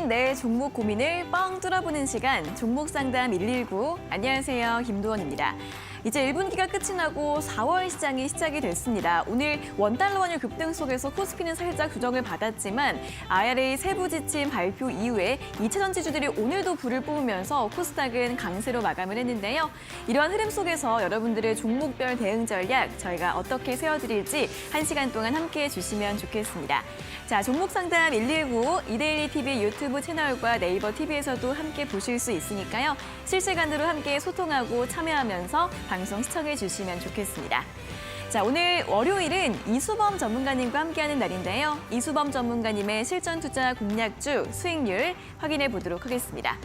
쌓인 내 종목 고민을 뻥 뚫어보는 시간, 종목상담 119. 안녕하세요, 김도원입니다. 이제 1분기가 끝이 나고 4월 시장이 시작이 됐습니다. 오늘 원달러 환율 급등 속에서 코스피는 살짝 조정을 받았지만 IRA 세부 지침 발표 이후에 2차전 지주들이 오늘도 불을 뿜으면서 코스닥은 강세로 마감을 했는데요. 이러한 흐름 속에서 여러분들의 종목별 대응 전략 저희가 어떻게 세워드릴지 1시간 동안 함께해 주시면 좋겠습니다. 자, 종목 상담 119 이데일리 TV 유튜브 채널과 네이버 TV에서도 함께 보실 수 있으니까요. 실시간으로 함께 소통하고 참여하면서 방송 시청해 주시면 좋겠습니다. 자, 오늘 월요일은 이수범 전문가님과 함께하는 날인데요. 이수범 전문가님의 실전 투자 공략주 수익률 확인해 보도록 하겠습니다.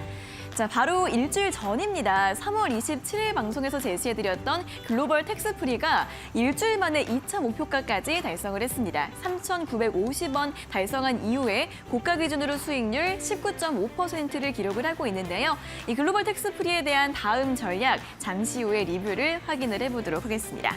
자, 바로 일주일 전입니다. 3월 27일 방송에서 제시해드렸던 글로벌 텍스프리가 일주일 만에 2차 목표가까지 달성을 했습니다. 3,950원 달성한 이후에 고가 기준으로 수익률 19.5%를 기록을 하고 있는데요. 이 글로벌 텍스프리에 대한 다음 전략 잠시 후에 리뷰를 확인을 해보도록 하겠습니다.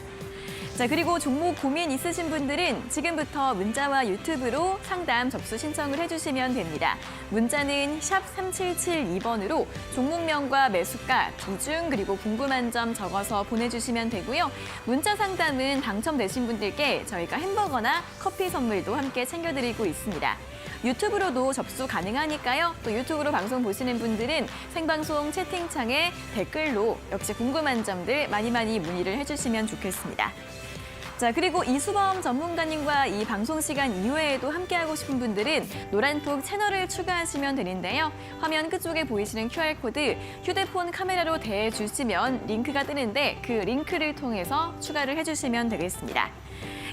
자, 그리고 종목 고민 있으신 분들은 지금부터 문자와 유튜브로 상담 접수 신청을 해주시면 됩니다. 문자는 샵 3772번으로 종목명과 매수가, 비중, 그리고 궁금한 점 적어서 보내주시면 되고요. 문자 상담은 당첨되신 분들께 저희가 햄버거나 커피 선물도 함께 챙겨드리고 있습니다. 유튜브로도 접수 가능하니까요. 또 유튜브로 방송 보시는 분들은 생방송 채팅창에 댓글로 역시 궁금한 점들 많이 문의를 해주시면 좋겠습니다. 자, 그리고 이수범 전문가님과 이 방송 시간 이외에도 함께하고 싶은 분들은 노란톡 채널을 추가하시면 되는데요. 화면 끝쪽에 보이시는 QR코드 휴대폰 카메라로 대주시면 링크가 뜨는데 그 링크를 통해서 추가를 해주시면 되겠습니다.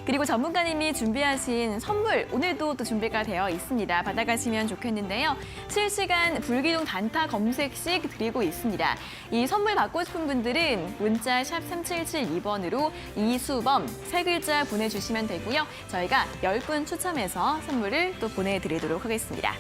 그리고 전문가님이 준비하신 선물 오늘도 또 준비가 되어 있습니다. 받아가시면 좋겠는데요. 실시간 불기둥 단타 검색식 드리고 있습니다. 이 선물 받고 싶은 분들은 문자 샵 3772번으로 이수범 세 글자 보내주시면 되고요. 저희가 10분 추첨해서 선물을 또 보내드리도록 하겠습니다.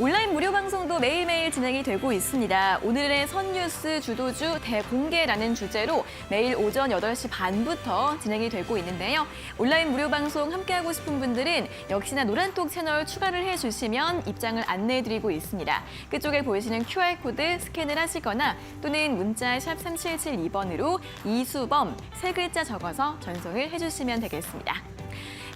온라인 무료 방송도 매일매일 진행이 되고 있습니다. 오늘의 선뉴스 주도주 대공개라는 주제로 매일 오전 8시 반부터 진행이 되고 있는데요. 온라인 무료 방송 함께하고 싶은 분들은 역시나 노란톡 채널 추가를 해주시면 입장을 안내해드리고 있습니다. 끝쪽에 보이시는 QR코드 스캔을 하시거나 또는 문자 샵 3772번으로 이수범 세 글자 적어서 전송을 해주시면 되겠습니다.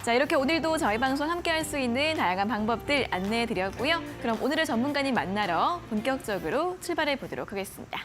자, 이렇게 오늘도 저희 방송 함께할 수 있는 다양한 방법들 안내해드렸고요. 그럼 오늘의 전문가님 만나러 본격적으로 출발해 보도록 하겠습니다.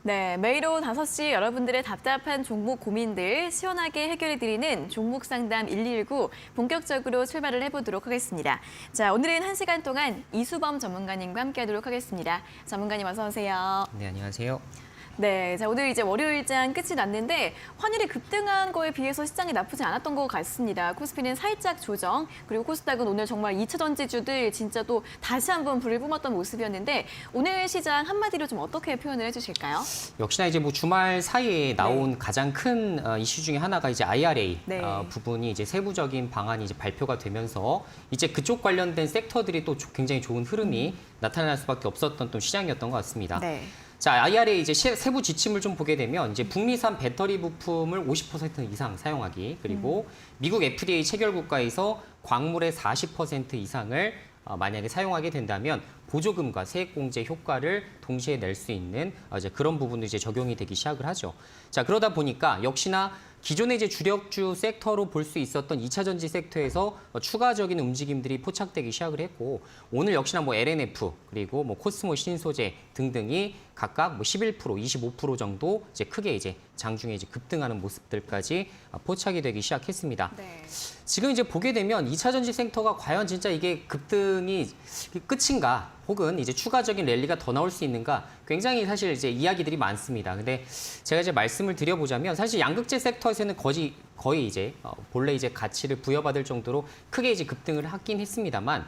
네, 매일 오후 5시 여러분들의 답답한 종목 고민들 시원하게 해결해드리는 종목 상담 119 본격적으로 출발을 해보도록 하겠습니다. 자, 오늘은 1시간 동안 이수범 전문가님과 함께하도록 하겠습니다. 전문가님 어서 오세요. 네, 안녕하세요. 네, 자 오늘 이제 월요일장 끝이 났는데 환율이 급등한 거에 비해서 시장이 나쁘지 않았던 것 같습니다. 코스피는 살짝 조정, 그리고 코스닥은 오늘 정말 2차 전지주들 진짜 또 다시 한번 불을 뿜었던 모습이었는데 오늘 시장 한마디로 좀 어떻게 표현을 해주실까요? 역시나 이제 뭐 주말 사이에 나온 가장 큰 이슈 중에 하나가 이제 IRA 부분이 이제 세부적인 방안이 이제 발표가 되면서 이제 그쪽 관련된 섹터들이 또 굉장히 좋은 흐름이 나타날 수밖에 없었던 또 시장이었던 것 같습니다. 네. 자, IRA 이제 세부 지침을 좀 보게 되면 이제 북미산 배터리 부품을 50% 이상 사용하기, 그리고 미국 FDA 체결 국가에서 광물의 40% 이상을 만약에 사용하게 된다면 보조금과 세액공제 효과를 동시에 낼 수 있는 이제 그런 부분도 이제 적용이 되기 시작을 하죠. 자, 그러다 보니까 역시나 기존의 이제 주력주 섹터로 볼 수 있었던 2차 전지 섹터에서 추가적인 움직임들이 포착되기 시작을 했고, 오늘 역시나 뭐 LNF 그리고 뭐 코스모 신소재 등등이 각각 뭐 11%, 25% 정도 이제 크게 이제 장중에 이제 급등하는 모습들까지 포착이 되기 시작했습니다. 네. 지금 이제 보게 되면 2차 전지 섹터가 과연 진짜 이게 급등이 끝인가, 혹은 이제 추가적인 랠리가 더 나올 수 있는가, 굉장히 사실 이제 이야기들이 많습니다. 근데 제가 이제 말씀을 드려보자면 사실 양극재 섹터에서는 거의 이제 본래 이제 가치를 부여받을 정도로 크게 이제 급등을 하긴 했습니다만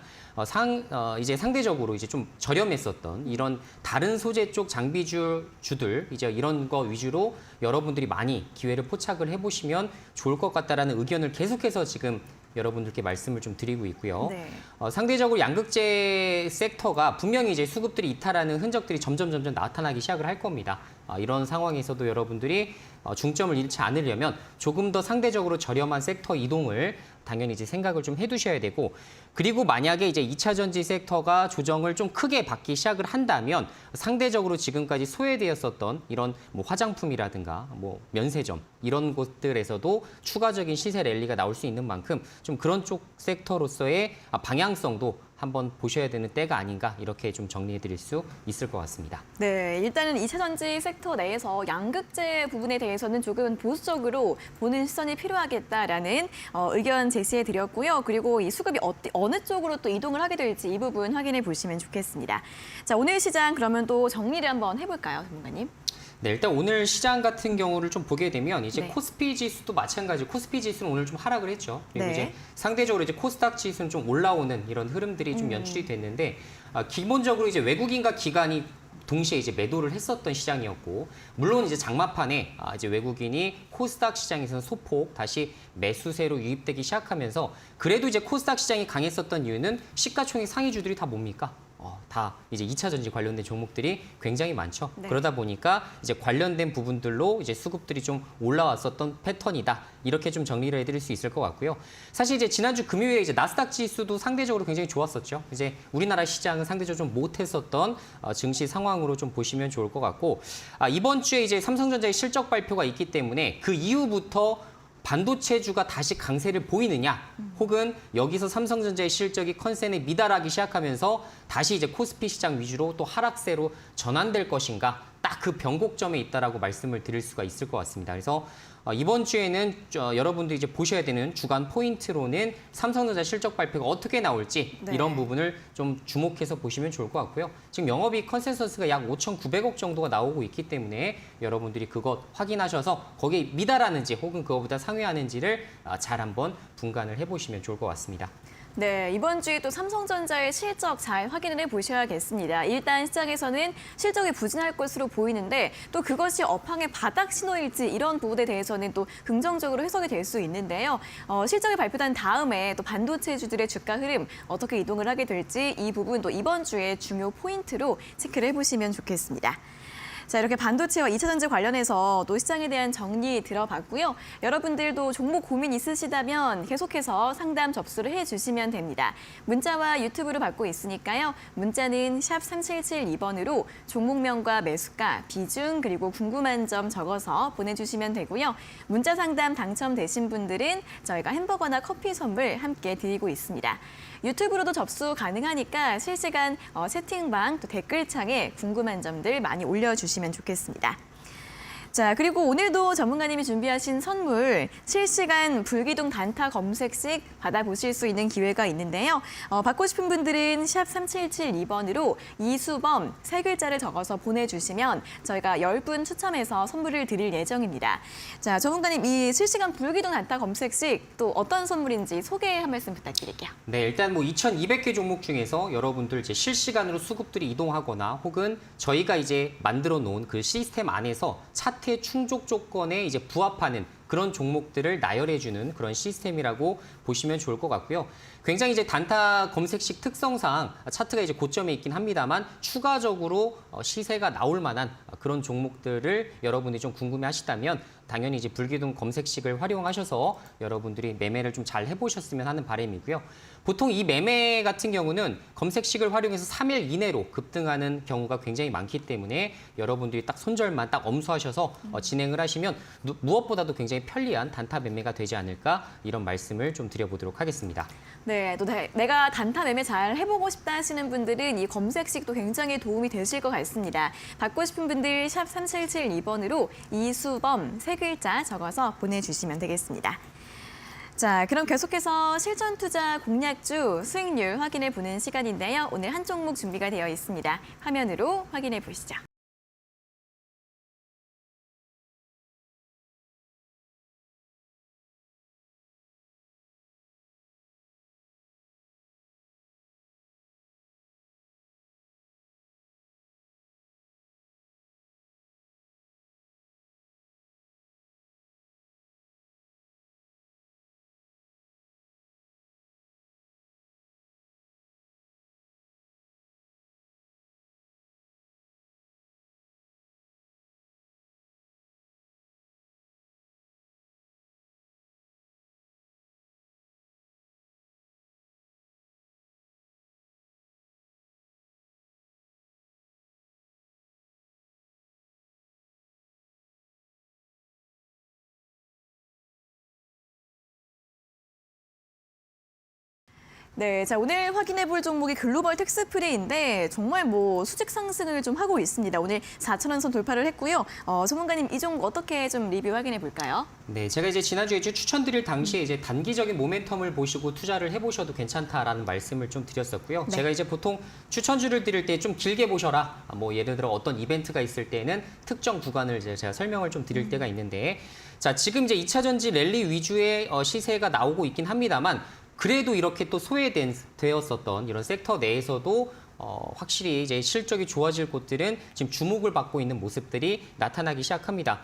이제 상대적으로 이제 좀 저렴했었던 이런 다른 소재 쪽 장비주들 이제 이런 거 위주로 여러분들이 많이 기회를 포착을 해보시면 좋을 것 같다라는 의견을 계속해서 지금 여러분들께 말씀을 좀 드리고 있고요. 네. 상대적으로 양극재 섹터가 분명히 이제 수급들이 이탈하는 흔적들이 점점 나타나기 시작을 할 겁니다. 이런 상황에서도 여러분들이 중점을 잃지 않으려면 조금 더 상대적으로 저렴한 섹터 이동을 당연히 이제 생각을 좀 해두셔야 되고, 그리고 만약에 이제 2차 전지 섹터가 조정을 좀 크게 받기 시작을 한다면 상대적으로 지금까지 소외되었었던 이런 뭐 화장품이라든가 뭐 면세점 이런 곳들에서도 추가적인 시세 랠리가 나올 수 있는 만큼 좀 그런 쪽 섹터로서의 방향성도 한번 보셔야 되는 때가 아닌가, 이렇게 좀 정리해 드릴 수 있을 것 같습니다. 네, 일단은 2차 전지 섹터 내에서 양극재 부분에 대해서는 조금 보수적으로 보는 시선이 필요하겠다라는 의견 제시해 드렸고요. 그리고 이 수급이 어느 쪽으로 또 이동을 하게 될지 이 부분 확인해 보시면 좋겠습니다. 자, 오늘 시장 그러면 또 정리를 한번 해볼까요, 전문가님? 네, 일단 오늘 시장 같은 경우를 좀 보게 되면 이제 네. 코스피 지수도 마찬가지. 코스피 지수는 오늘 좀 하락을 했죠. 그리고 네. 이제 상대적으로 이제 코스닥 지수는 좀 올라오는 이런 흐름들이 좀 연출이 됐는데, 기본적으로 이제 외국인과 기관이 동시에 이제 매도를 했었던 시장이었고, 물론 이제 장마판에 이제 외국인이 코스닥 시장에서는 소폭 다시 매수세로 유입되기 시작하면서, 그래도 이제 코스닥 시장이 강했었던 이유는 시가총액 상위주들이 다 뭡니까? 다 이제 2차 전지 관련된 종목들이 굉장히 많죠. 네. 그러다 보니까 이제 관련된 부분들로 이제 수급들이 좀 올라왔었던 패턴이다, 이렇게 좀 정리를 해드릴 수 있을 것 같고요. 사실 이제 지난주 금요일에 이제 나스닥 지수도 상대적으로 굉장히 좋았었죠. 이제 우리나라 시장은 상대적으로 좀 못했었던 증시 상황으로 좀 보시면 좋을 것 같고, 이번 주에 이제 삼성전자의 실적 발표가 있기 때문에 그 이후부터 반도체주가 다시 강세를 보이느냐, 혹은 여기서 삼성전자의 실적이 컨센에 미달하기 시작하면서 다시 이제 코스피 시장 위주로 또 하락세로 전환될 것인가, 딱 그 변곡점에 있다라고 말씀을 드릴 수가 있을 것 같습니다. 그래서 이번 주에는 여러분들이 이제 보셔야 되는 주간 포인트로는 삼성전자 실적 발표가 어떻게 나올지, 네. 이런 부분을 좀 주목해서 보시면 좋을 것 같고요. 지금 영업이익 컨센서스가 약 5,900억 정도가 나오고 있기 때문에 여러분들이 그것 확인하셔서 거기에 미달하는지 혹은 그거보다 상회하는지를 잘 한번 분간을 해보시면 좋을 것 같습니다. 네, 이번 주에 또 삼성전자의 실적 잘 확인을 해보셔야겠습니다. 일단 시장에서는 실적이 부진할 것으로 보이는데 또 그것이 업황의 바닥 신호일지 이런 부분에 대해서는 또 긍정적으로 해석이 될 수 있는데요. 실적이 발표된 다음에 또 반도체주들의 주가 흐름 어떻게 이동을 하게 될지 이 부분 또 이번 주에 중요 포인트로 체크를 해보시면 좋겠습니다. 자, 이렇게 반도체와 2차 전지 관련해서 또 시장에 대한 정리 들어봤고요. 여러분들도 종목 고민 있으시다면 계속해서 상담 접수를 해주시면 됩니다. 문자와 유튜브로 받고 있으니까요. 문자는 샵 3772번으로 종목명과 매수가, 비중, 그리고 궁금한 점 적어서 보내주시면 되고요. 문자 상담 당첨되신 분들은 저희가 햄버거나 커피 선물 함께 드리고 있습니다. 유튜브로도 접수 가능하니까 실시간 채팅방 또 댓글창에 궁금한 점들 많이 올려주시면 주시면 좋겠습니다. 자, 그리고 오늘도 전문가님이 준비하신 선물 실시간 불기둥 단타 검색식 받아보실 수 있는 기회가 있는데요. 받고 싶은 분들은 샵 3772번으로 이수범 세 글자를 적어서 보내주시면 저희가 10분 추첨해서 선물을 드릴 예정입니다. 자, 전문가님 이 실시간 불기둥 단타 검색식 또 어떤 선물인지 소개 한 말씀 부탁드릴게요. 네, 일단 뭐 2,200개 종목 중에서 여러분들 이제 실시간으로 수급들이 이동하거나 혹은 저희가 이제 만들어 놓은 그 시스템 안에서 차트 충족 조건에 이제 부합하는 그런 종목들을 나열해주는 그런 시스템이라고 보시면 좋을 것 같고요. 굉장히 이제 단타 검색식 특성상 차트가 이제 고점에 있긴 합니다만 추가적으로 시세가 나올 만한 그런 종목들을 여러분들이 좀 궁금해하시다면 당연히 이제 불기둥 검색식을 활용하셔서 여러분들이 매매를 좀 잘 해보셨으면 하는 바람이고요. 보통 이 매매 같은 경우는 검색식을 활용해서 3일 이내로 급등하는 경우가 굉장히 많기 때문에 여러분들이 딱 손절만 딱 엄수하셔서 진행을 하시면 무엇보다도 굉장히 편리한 단타 매매가 되지 않을까 이런 말씀을 좀 드려보도록 하겠습니다. 네, 또 내가 단타 매매 잘 해보고 싶다 하시는 분들은 이 검색식도 굉장히 도움이 되실 것 같습니다. 받고 싶은 분들 샵 3772번으로 이수범 세 글자 적어서 보내주시면 되겠습니다. 자, 그럼 계속해서 실전 투자 공략주 수익률 확인해 보는 시간인데요. 오늘 한 종목 준비가 되어 있습니다. 화면으로 확인해 보시죠. 네, 자 오늘 확인해 볼 종목이 글로벌 텍스프리인데 정말 뭐 수직 상승을 좀 하고 있습니다. 오늘 4,000원 선 돌파를 했고요. 전문가님 이 종목 어떻게 좀 리뷰 확인해 볼까요? 네, 제가 이제 지난주에 추천드릴 당시에 이제 단기적인 모멘텀을 보시고 투자를 해보셔도 괜찮다라는 말씀을 좀 드렸었고요. 네. 제가 이제 보통 추천주를 드릴 때 좀 길게 보셔라. 뭐 예를 들어 어떤 이벤트가 있을 때는 특정 구간을 이제 제가 설명을 좀 드릴 때가 있는데, 자 지금 이제 2차 전지 랠리 위주의 시세가 나오고 있긴 합니다만. 그래도 이렇게 또 소외되었었던 이런 sek터 내에서도 확실히 이제 실적이 좋아질 곳들은 지금 주목을 받고 있는 모습들이 나타나기 시작합니다.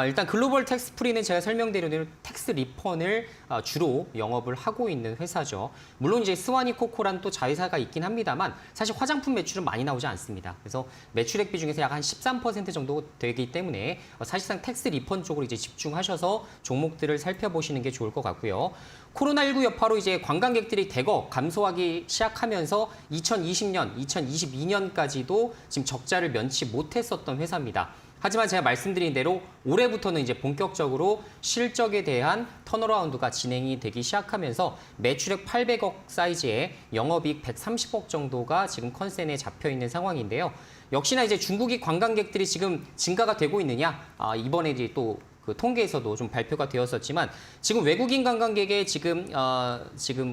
일단 글로벌 텍스프리는 제가 설명드린 텍스 리펀을 주로 영업을 하고 있는 회사죠. 물론 이제 스와니 코코란 또 자회사가 있긴 합니다만 사실 화장품 매출은 많이 나오지 않습니다. 그래서 매출액 비중에서 약 한 13% 정도 되기 때문에 사실상 텍스 리펀 쪽으로 이제 집중하셔서 종목들을 살펴보시는 게 좋을 것 같고요. 코로나19 여파로 이제 관광객들이 대거 감소하기 시작하면서 2020년, 2022년까지도 지금 적자를 면치 못했었던 회사입니다. 하지만 제가 말씀드린 대로 올해부터는 이제 본격적으로 실적에 대한 턴어라운드가 진행이 되기 시작하면서 매출액 800억 사이즈의 영업이익 130억 정도가 지금 컨센에 잡혀 있는 상황인데요. 역시나 이제 중국인 관광객들이 지금 증가가 되고 있느냐? 이번에 이제 또 그 통계에서도 좀 발표가 되었었지만 지금 외국인 관광객의 지금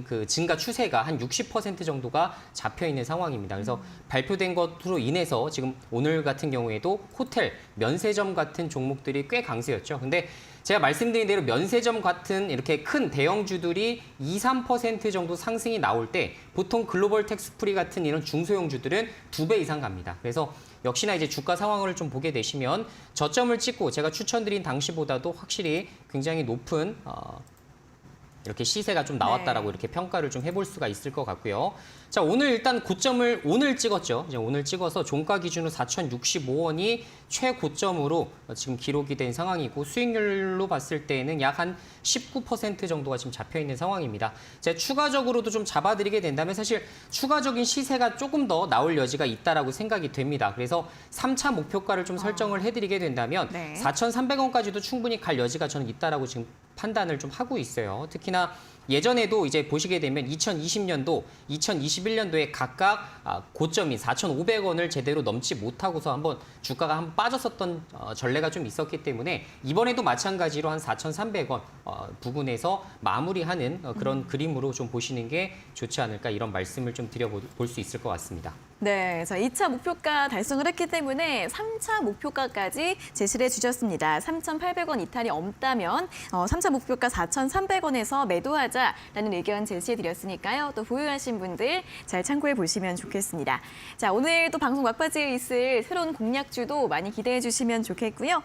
그 증가 추세가 한 60% 정도가 잡혀 있는 상황입니다. 그래서 발표된 것으로 인해서 지금 오늘 같은 경우에도 호텔, 면세점 같은 종목들이 꽤 강세였죠. 근데 제가 말씀드린 대로 면세점 같은 이렇게 큰 대형주들이 2, 3% 정도 상승이 나올 때 보통 글로벌 텍스프리 같은 이런 중소형주들은 2배 이상 갑니다. 그래서 역시나 이제 주가 상황을 좀 보게 되시면 저점을 찍고 제가 추천드린 당시보다도 확실히 굉장히 높은 이렇게 시세가 좀 나왔다라고 이렇게 평가를 좀 해볼 수가 있을 것 같고요. 자, 오늘 일단 고점을 오늘 찍었죠. 이제 오늘 찍어서 종가 기준으로 4,065원이 최고점으로 지금 기록이 된 상황이고 수익률로 봤을 때는 약 한 19% 정도가 지금 잡혀 있는 상황입니다. 제가 추가적으로도 좀 잡아드리게 된다면 사실 추가적인 시세가 조금 더 나올 여지가 있다라고 생각이 됩니다. 그래서 3차 목표가를 좀 설정을 해드리게 된다면 4,300원까지도 충분히 갈 여지가 저는 있다라고 지금 판단을 좀 하고 있어요. 특히나 예전에도 이제 보시게 되면 2020년도, 2021년도에 각각 고점인 4,500원을 제대로 넘지 못하고서 한번 주가가 한번 빠졌었던 전례가 좀 있었기 때문에 이번에도 마찬가지로 한 4,300원 부근에서 마무리하는 그런 그림으로 좀 보시는 게 좋지 않을까 이런 말씀을 좀 드려볼 수 있을 것 같습니다. 네, 자 2차 목표가 달성을 했기 때문에 3차 목표가까지 제시를 해주셨습니다. 3,800원 이탈이 없다면 3차 목표가 4,300원에서 매도하자라는 의견 제시해드렸으니까요. 또 보유하신 분들 잘 참고해 보시면 좋겠습니다. 자, 오늘 또 방송 막바지에 있을 새로운 공략주도 많이 기대해 주시면 좋겠고요.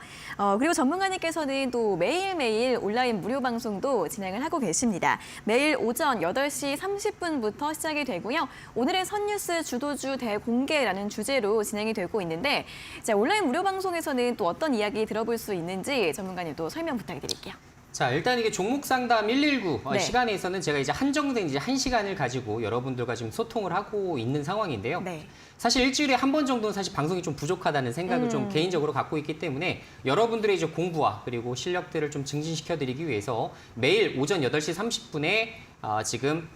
그리고 전문가님께서는 또 매일매일 온라인 무료 방송도 진행을 하고 계십니다. 매일 오전 8시 30분부터 시작이 되고요. 오늘의 선뉴스 주도주 대공개라는 주제로 진행이 되고 있는데 자, 온라인 무료 방송에서는 또 어떤 이야기 들어볼 수 있는지 전문가님도 설명 부탁드릴게요. 자, 일단 이게 종목 상담 119 네. 시간에서는 제가 이제 한정된 이제 1시간을 가지고 여러분들과 지금 소통을 하고 있는 상황인데요. 네. 사실 일주일에 한 번 정도는 사실 방송이 좀 부족하다는 생각을 좀 개인적으로 갖고 있기 때문에 여러분들의 이제 공부와 그리고 실력들을 좀 증진시켜 드리기 위해서 매일 오전 8시 30분에 지금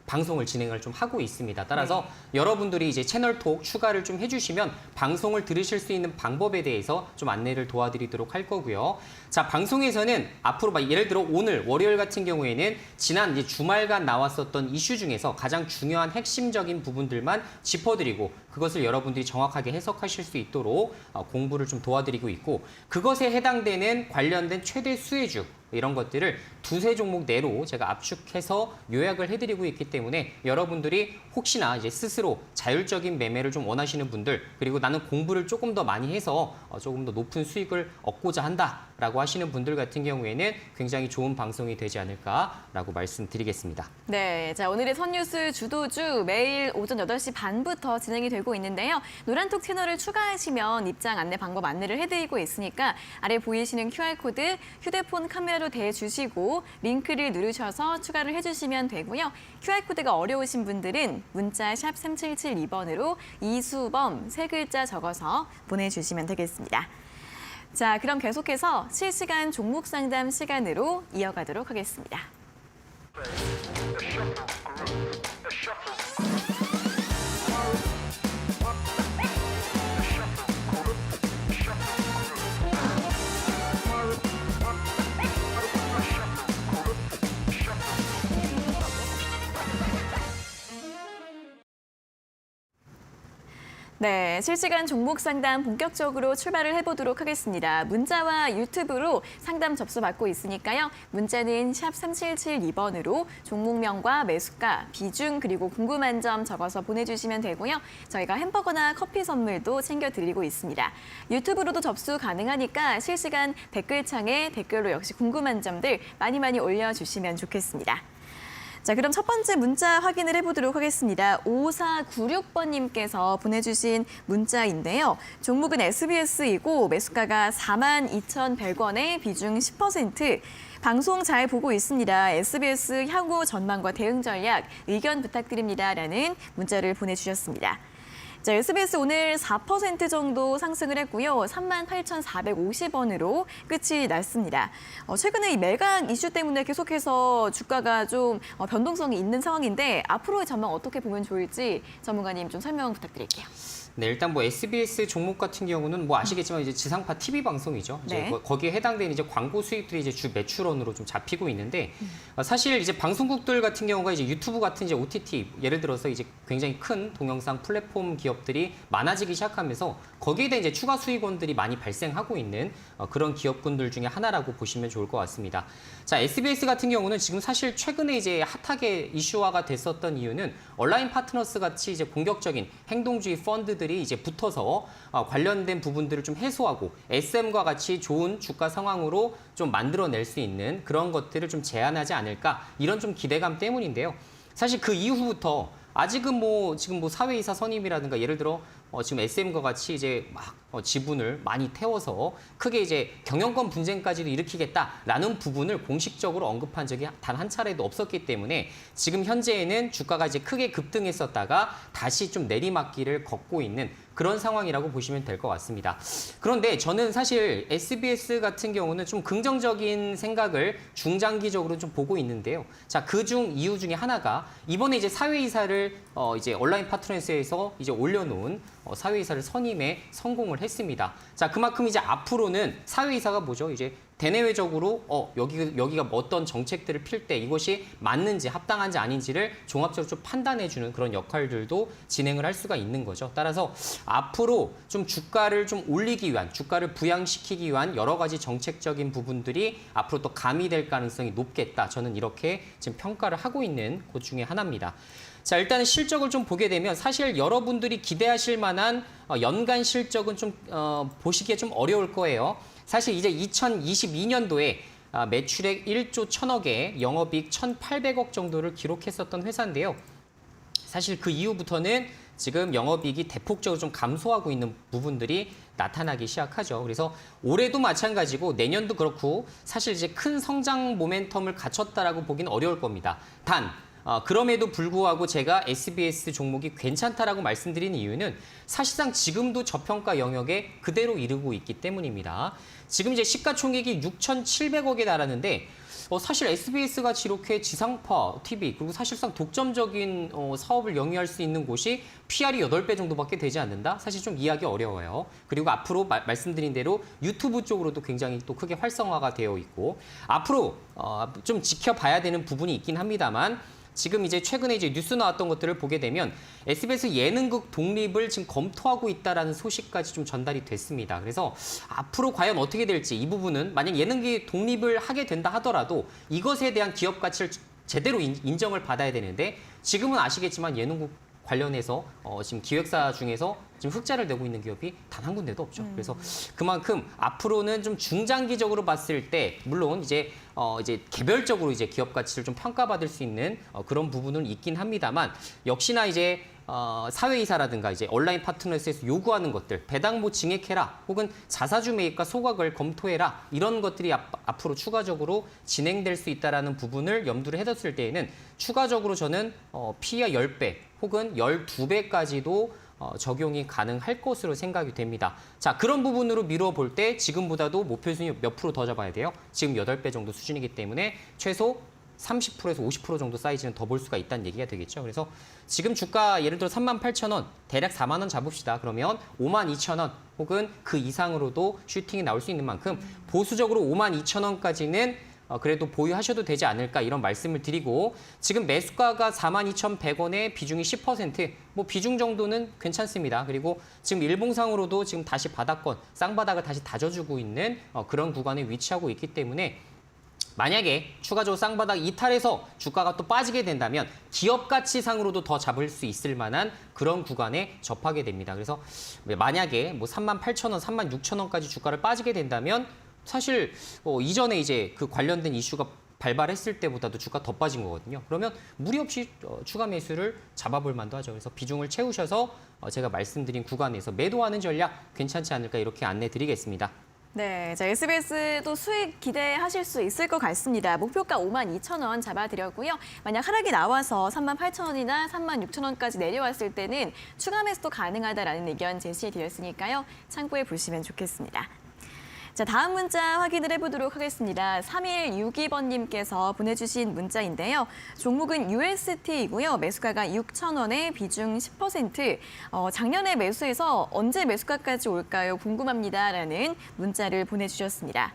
방송을 진행을 좀 하고 있습니다. 따라서 여러분들이 이제 채널톡 추가를 좀 해주시면 방송을 들으실 수 있는 방법에 대해서 좀 안내를 도와드리도록 할 거고요. 자, 방송에서는 앞으로 예를 들어 오늘 월요일 같은 경우에는 지난 이제 주말간 나왔었던 이슈 중에서 가장 중요한 핵심적인 부분들만 짚어드리고 그것을 여러분들이 정확하게 해석하실 수 있도록 공부를 좀 도와드리고 있고 그것에 해당되는 관련된 최대 수혜주 이런 것들을 두세 종목 내로 제가 압축해서 요약을 해드리고 있기 때문에 여러분들이 혹시나 이제 스스로 자율적인 매매를 좀 원하시는 분들 그리고 나는 공부를 조금 더 많이 해서 조금 더 높은 수익을 얻고자 한다라고 하시는 분들 같은 경우에는 굉장히 좋은 방송이 되지 않을까라고 말씀드리겠습니다. 네, 자 오늘의 선뉴스 주도주 매일 오전 8시 반부터 진행이 되고 있는데요. 노란톡 채널을 추가하시면 입장 안내 방법 안내를 해드리고 있으니까 아래 보이시는 QR코드 휴대폰 카메라로 대주시고 링크를 누르셔서 추가를 해주시면 되고요. QR코드가 어려우신 분들은 문자 샵 3772번으로 이수범 세 글자 적어서 보내주시면 되겠습니다. 자, 그럼 계속해서 실시간 종목 상담 시간으로 이어가도록 하겠습니다. 네, 실시간 종목 상담 본격적으로 출발을 해보도록 하겠습니다. 문자와 유튜브로 상담 접수 받고 있으니까요. 문자는 샵 3772번으로 종목명과 매수가, 비중 그리고 궁금한 점 적어서 보내주시면 되고요. 저희가 햄버거나 커피 선물도 챙겨드리고 있습니다. 유튜브로도 접수 가능하니까 실시간 댓글창에 댓글로 역시 궁금한 점들 많이 올려주시면 좋겠습니다. 자, 그럼 첫 번째 문자 확인을 해보도록 하겠습니다. 5496번님께서 보내주신 문자인데요. 종목은 SBS이고 매수가가 42,100원에 비중 10%. 방송 잘 보고 있습니다. SBS 향후 전망과 대응 전략 의견 부탁드립니다라는 문자를 보내주셨습니다. 자, SBS 오늘 4% 정도 상승을 했고요. 38,450원으로 끝이 났습니다. 최근에 이 매각 이슈 때문에 계속해서 주가가 좀 변동성이 있는 상황인데 앞으로의 전망 어떻게 보면 좋을지 전문가님 좀 설명 부탁드릴게요. 네, 일단 SBS 종목 같은 경우는 아시겠지만 이제 지상파 TV 방송이죠. 이제 네. 거기에 해당되는 이제 광고 수익들이 이제 주 매출원으로 좀 잡히고 있는데 사실 이제 방송국들 같은 경우가 이제 유튜브 같은 이제 OTT 예를 들어서 이제 굉장히 큰 동영상 플랫폼 기업들이 많아지기 시작하면서 거기에 대한 이제 추가 수익원들이 많이 발생하고 있는 그런 기업군들 중에 하나라고 보시면 좋을 것 같습니다. 자, SBS 같은 경우는 지금 사실 최근에 이제 핫하게 이슈화가 됐었던 이유는 온라인 파트너스 같이 이제 공격적인 행동주의 펀드들이 이제 붙어서 관련된 부분들을 좀 해소하고 SM과 같이 좋은 주가 상황으로 좀 만들어낼 수 있는 그런 것들을 좀 제한하지 않을까 이런 좀 기대감 때문인데요. 사실 그 이후부터 아직은 지금 사회이사 선임이라든가 예를 들어 지금 SM과 같이 이제 막 지분을 많이 태워서 크게 이제 경영권 분쟁까지도 일으키겠다라는 부분을 공식적으로 언급한 적이 단 한 차례도 없었기 때문에 지금 현재에는 주가가 이제 크게 급등했었다가 다시 좀 내리막길을 걷고 있는 그런 상황이라고 보시면 될 것 같습니다. 그런데 저는 사실 SBS 같은 경우는 좀 긍정적인 생각을 중장기적으로 좀 보고 있는데요. 자, 그중 이유 중에 하나가 이번에 이제 사회이사를 이제 온라인 파트너스에서 이제 올려놓은 사회이사를 선임에 성공을 했습니다. 자, 그만큼 이제 앞으로는 사회이사가 뭐죠? 이제 대내외적으로 여기가 어떤 정책들을 필 때 이것이 맞는지 합당한지 아닌지를 종합적으로 좀 판단해주는 그런 역할들도 진행을 할 수가 있는 거죠. 따라서 앞으로 좀 주가를 좀 올리기 위한, 주가를 부양시키기 위한 여러 가지 정책적인 부분들이 앞으로 또 가미될 가능성이 높겠다. 저는 이렇게 지금 평가를 하고 있는 곳 중에 하나입니다. 자, 일단은 실적을 좀 보게 되면 사실 여러분들이 기대하실 만한 연간 실적은 좀 보시기에 좀 어려울 거예요. 사실 이제 2022년도에 매출액 1조 1,000억에 영업이익 1,800억 정도를 기록했었던 회사인데요. 사실 그 이후부터는 지금 영업이익이 대폭적으로 좀 감소하고 있는 부분들이 나타나기 시작하죠. 그래서 올해도 마찬가지고 내년도 그렇고 사실 이제 큰 성장 모멘텀을 갖췄다라고 보기는 어려울 겁니다. 단 그럼에도 불구하고 제가 SBS 종목이 괜찮다라고 말씀드린 이유는 사실상 지금도 저평가 영역에 그대로 이르고 있기 때문입니다. 지금 이제 시가총액이 6,700억에 달하는데 사실 SBS가 이렇게 지상파 TV 그리고 사실상 독점적인 사업을 영위할 수 있는 곳이 PR이 8배 정도밖에 되지 않는다? 사실 좀 이해하기 어려워요. 그리고 앞으로 말씀드린 대로 유튜브 쪽으로도 굉장히 또 크게 활성화가 되어 있고 앞으로 좀 지켜봐야 되는 부분이 있긴 합니다만 지금 이제 최근에 이제 뉴스 나왔던 것들을 보게 되면 SBS 예능극 독립을 지금 검토하고 있다라는 소식까지 좀 전달이 됐습니다. 그래서 앞으로 과연 어떻게 될지 이 부분은 만약 예능기 독립을 하게 된다 하더라도 이것에 대한 기업 가치를 제대로 인정을 받아야 되는데 지금은 아시겠지만 예능국 관련해서 지금 기획사 중에서 지금 흑자를 내고 있는 기업이 단 한 군데도 없죠. 그래서 그만큼 앞으로는 좀 중장기적으로 봤을 때 물론 이제 개별적으로 이제 기업 가치를 좀 평가받을 수 있는 그런 부분은 있긴 합니다만 역시나 이제 사회이사라든가 이제 온라인 파트너스에서 요구하는 것들 배당모 증액해라 혹은 자사주 매입과 소각을 검토해라 이런 것들이 앞으로 추가적으로 진행될 수 있다라는 부분을 염두를 해뒀을 때에는 추가적으로 저는 PE가 10배 혹은 12배까지도 적용이 가능할 것으로 생각이 됩니다. 자, 그런 부분으로 미뤄볼 때 지금보다도 목표 순위 몇 프로 더 잡아야 돼요? 지금 8배 정도 수준이기 때문에 최소 30%에서 50% 정도 사이즈는 더 볼 수가 있다는 얘기가 되겠죠. 그래서 지금 주가 예를 들어 38,000원, 대략 4만 원 잡읍시다. 그러면 52,000원 혹은 그 이상으로도 슈팅이 나올 수 있는 만큼 보수적으로 52,000원까지는 그래도 보유하셔도 되지 않을까 이런 말씀을 드리고 지금 매수가가 42,100원에 비중이 10%, 뭐 비중 정도는 괜찮습니다. 그리고 지금 일봉상으로도 지금 다시 바닥권, 쌍바닥을 다시 다져주고 있는 그런 구간에 위치하고 있기 때문에 만약에 추가적으로 쌍바닥 이탈해서 주가가 또 빠지게 된다면 기업 가치상으로도 더 잡을 수 있을 만한 그런 구간에 접하게 됩니다. 그래서 만약에 뭐 38,000원, 36,000원까지 주가를 빠지게 된다면 사실 이전에 이제 그 관련된 이슈가 발발했을 때보다도 주가 더 빠진 거거든요. 그러면 무리 없이 추가 매수를 잡아볼 만도 하죠. 그래서 비중을 채우셔서 제가 말씀드린 구간에서 매도하는 전략 괜찮지 않을까 이렇게 안내 드리겠습니다. 네, 자, SBS도 수익 기대하실 수 있을 것 같습니다. 목표가 52,000원 잡아드렸고요. 만약 하락이 나와서 38,000원이나 36,000원까지 내려왔을 때는 추가 매수도 가능하다라는 의견 제시해드렸으니까요. 참고해 보시면 좋겠습니다. 자, 다음 문자 확인을 해보도록 하겠습니다. 3162번님께서 보내주신 문자인데요. 종목은 UST이고요. 매수가가 6,000원에 비중 10%. 작년에 매수해서 언제 매수가까지 올까요? 궁금합니다라는 문자를 보내주셨습니다.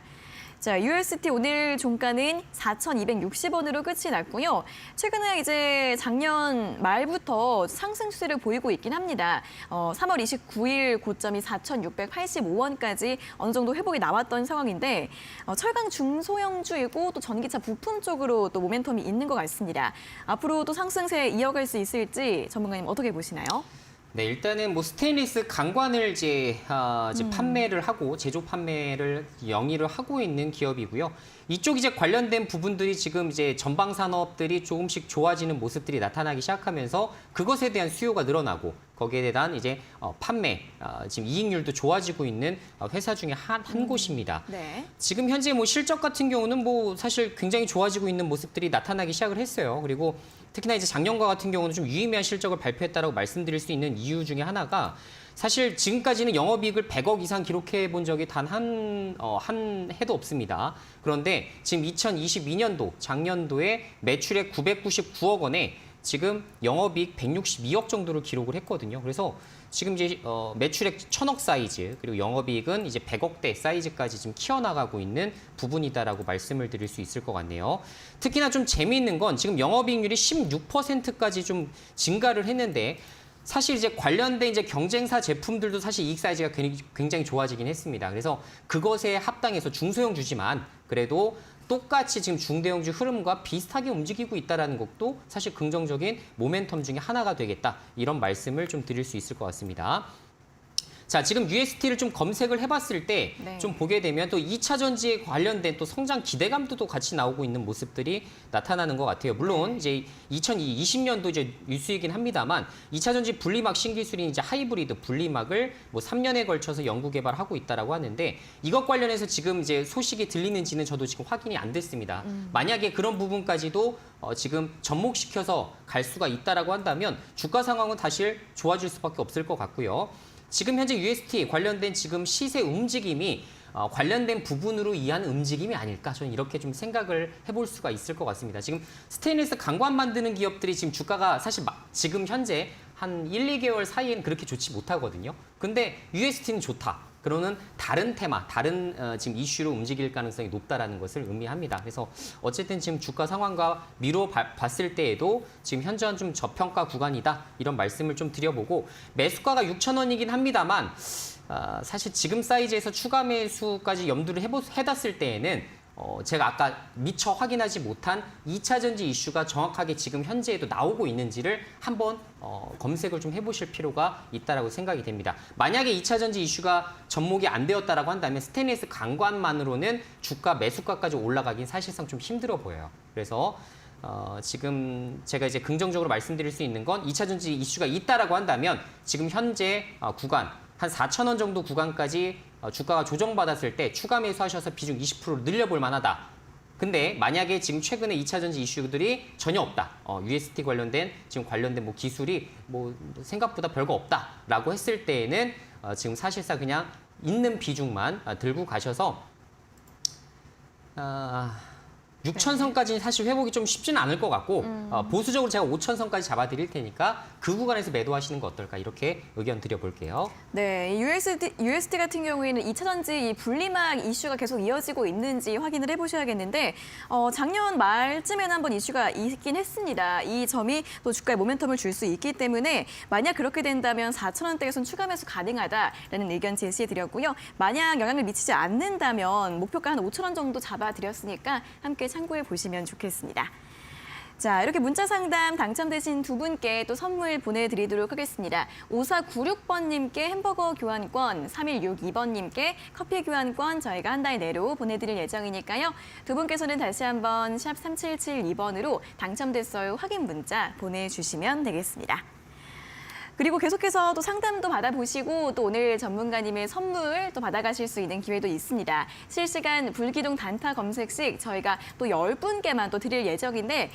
자, UST 오늘 종가는 4,260원으로 끝이 났고요. 최근에 이제 작년 말부터 상승 추세를 보이고 있긴 합니다. 3월 29일 고점이 4,685원까지 어느 정도 회복이 나왔던 상황인데 철강 중소형주이고 또 전기차 부품 쪽으로 또 모멘텀이 있는 것 같습니다. 앞으로 또 상승세 이어갈 수 있을지 전문가님 어떻게 보시나요? 네, 일단은 뭐 스테인리스 강관을 이제 판매를 하고 제조 판매를 영위를 하고 있는 기업이고요. 이쪽 이제 관련된 부분들이 지금 이제 전방 산업들이 조금씩 좋아지는 모습들이 나타나기 시작하면서 그것에 대한 수요가 늘어나고 거기에 대한 이제 판매, 지금 이익률도 좋아지고 있는 회사 중에 한 곳입니다. 네. 지금 현재 뭐 실적 같은 경우는 뭐 사실 굉장히 좋아지고 있는 모습들이 나타나기 시작을 했어요. 그리고 특히나 이제 작년과 같은 경우는 좀 유의미한 실적을 발표했다라고 말씀드릴 수 있는 이유 중에 하나가 사실 지금까지는 영업이익을 100억 이상 기록해 본 적이 단 한 해도 없습니다. 그런데 지금 2022년도 작년도에 매출액 999억 원에 지금 영업이익 162억 정도를 기록을 했거든요. 그래서 지금 이제 매출액 1000억 사이즈 그리고 영업이익은 이제 100억대 사이즈까지 지금 키워나가고 있는 부분이다라고 말씀을 드릴 수 있을 것 같네요. 특히나 좀 재미있는 건 지금 영업이익률이 16%까지 좀 증가를 했는데 사실 이제 관련된 이제 경쟁사 제품들도 사실 이익 사이즈가 굉장히 좋아지긴 했습니다. 그래서 그것에 합당해서 중소형주지만 그래도 똑같이 지금 중대형주 흐름과 비슷하게 움직이고 있다는 것도 사실 긍정적인 모멘텀 중에 하나가 되겠다. 이런 말씀을 좀 드릴 수 있을 것 같습니다. 자, 지금 UST를 좀 검색을 해봤을 때 좀 보게 되면 또 2차 전지에 관련된 또 성장 기대감도 또 같이 나오고 있는 모습들이 나타나는 것 같아요. 물론 이제 2020년도 이제 뉴스이긴 합니다만 2차 전지 분리막 신기술인 이제 하이브리드 분리막을 뭐 3년에 걸쳐서 연구 개발하고 있다라고 하는데 이것 관련해서 지금 이제 소식이 들리는지는 저도 지금 확인이 안 됐습니다. 만약에 그런 부분까지도 지금 접목시켜서 갈 수가 있다라고 한다면 주가 상황은 사실 좋아질 수밖에 없을 것 같고요. 지금 현재 UST 관련된 지금 시세 움직임이 관련된 부분으로 이해한 움직임이 아닐까 저는 이렇게 좀 생각을 해볼 수가 있을 것 같습니다. 지금 스테인리스 강관 만드는 기업들이 지금 주가가 사실 지금 현재 한 1, 2개월 사이에는 그렇게 좋지 못하거든요. 근데 UST는 좋다. 그러는 다른 테마, 다른 지금 이슈로 움직일 가능성이 높다라는 것을 의미합니다. 그래서 어쨌든 지금 주가 상황과 미뤄 봤을 때에도 지금 현저한 좀 저평가 구간이다 이런 말씀을 좀 드려보고 매수가가 6,000원이긴 합니다만 사실 지금 사이즈에서 추가 매수까지 염두를 해뒀을 때에는 제가 아까 미처 확인하지 못한 2차 전지 이슈가 정확하게 지금 현재에도 나오고 있는지를 한번 검색을 좀 해보실 필요가 있다라고 생각이 됩니다. 만약에 2차 전지 이슈가 접목이 안 되었다라고 한다면 스테인리스 강관만으로는 주가 매수가까지 올라가긴 사실상 좀 힘들어 보여요. 그래서 지금 제가 이제 긍정적으로 말씀드릴 수 있는 건 2차 전지 이슈가 있다라고 한다면 지금 현재 구간 한 4,000원 정도 구간까지 주가가 조정받았을 때 추가 매수하셔서 비중 20% 늘려볼 만하다. 근데 만약에 지금 최근에 2차 전지 이슈들이 전혀 없다. UST 관련된 뭐 기술이 뭐 생각보다 별거 없다라고 했을 때에는 지금 사실상 그냥 있는 비중만 들고 가셔서 6,000선까지는 사실 회복이 좀 쉽지는 않을 것 같고 보수적으로 제가 5,000선까지 잡아드릴 테니까 그 구간에서 매도하시는 거 어떨까 이렇게 의견 드려볼게요. 네, 이 UST 같은 경우에는 2차 전지 이 분리막 이슈가 계속 이어지고 있는지 확인을 해보셔야겠는데 작년 말쯤에는 한번 이슈가 있긴 했습니다. 이 점이 또 주가에 모멘텀을 줄 수 있기 때문에 만약 그렇게 된다면 4,000원대에선 추가 매수 가능하다라는 의견 제시해드렸고요. 만약 영향을 미치지 않는다면 목표가 한 5,000원 정도 잡아드렸으니까 함께 참고해 보시면 좋겠습니다. 자, 이렇게 문자 상담 당첨되신 두 분께 또 선물 보내드리도록 하겠습니다. 5496번님께 햄버거 교환권, 3162번님께 커피 교환권 저희가 한 달 내로 보내드릴 예정이니까요. 두 분께서는 다시 한번 샵 3772번으로 당첨됐어요 확인 문자 보내주시면 되겠습니다. 그리고 계속해서 또 상담도 받아보시고 또 오늘 전문가님의 선물 또 받아가실 수 있는 기회도 있습니다. 실시간 불기둥 단타 검색식 저희가 또 10분께만 또 드릴 예정인데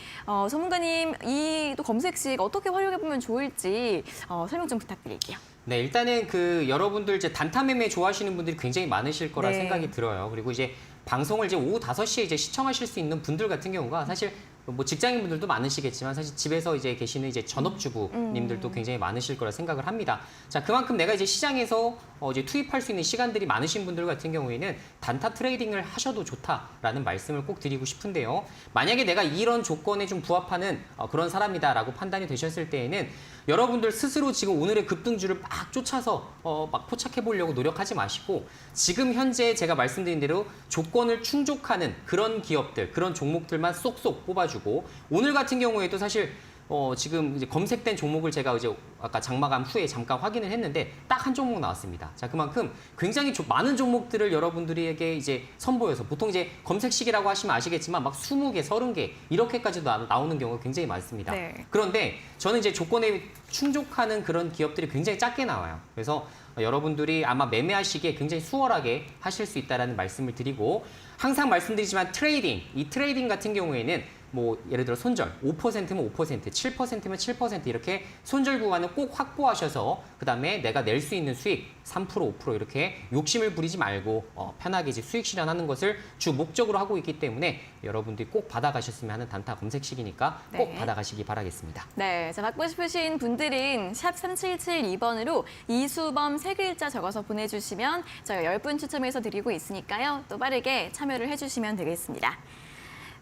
전문가님 이 또 검색식 어떻게 활용해보면 좋을지 설명 좀 부탁드릴게요. 네, 일단은 여러분들 이제 단타 매매 좋아하시는 분들이 굉장히 많으실 거라 생각이 들어요. 그리고 이제 방송을 이제 오후 5시에 이제 시청하실 수 있는 분들 같은 경우가 사실 뭐 직장인분들도 많으시겠지만 사실 집에서 이제 계시는 이제 전업주부님들도 굉장히 많으실 거라 생각을 합니다. 자, 그만큼 내가 이제 시장에서 이제 투입할 수 있는 시간들이 많으신 분들 같은 경우에는 단타 트레이딩을 하셔도 좋다라는 말씀을 꼭 드리고 싶은데요. 만약에 내가 이런 조건에 좀 부합하는 그런 사람이다라고 판단이 되셨을 때에는 여러분들 스스로 지금 오늘의 급등주를 막 쫓아서 막 포착해 보려고 노력하지 마시고 지금 현재 제가 말씀드린 대로 조건을 충족하는 그런 기업들, 그런 종목들만 쏙쏙 뽑아주고 오늘 같은 경우에도 사실 지금 이제 검색된 종목을 제가 이제 아까 장마감 후에 잠깐 확인을 했는데 딱 한 종목 나왔습니다. 자, 그만큼 굉장히 많은 종목들을 여러분들에게 이제 선보여서 보통 이제 검색식이라고 하시면 아시겠지만 막 20개, 30개 이렇게까지도 나오는 경우가 굉장히 많습니다. 네. 그런데 저는 이제 조건에 충족하는 그런 기업들이 굉장히 작게 나와요. 그래서 여러분들이 아마 매매하시기에 굉장히 수월하게 하실 수 있다는 말씀을 드리고 항상 말씀드리지만 이 트레이딩 같은 경우에는 뭐 예를 들어 손절 5%면 5%, 7%면 7% 이렇게 손절 구간을 꼭 확보하셔서 그다음에 내가 낼 수 있는 수익 3%, 5% 이렇게 욕심을 부리지 말고 편하게 이제 수익 실현하는 것을 주 목적으로 하고 있기 때문에 여러분들이 꼭 받아가셨으면 하는 단타 검색식이니까 꼭 네. 받아가시기 바라겠습니다. 네, 자, 받고 싶으신 분들은 샵 3772번으로 이수범 세 글자 적어서 보내주시면 저희가 10분 추첨해서 드리고 있으니까요. 또 빠르게 참여를 해주시면 되겠습니다.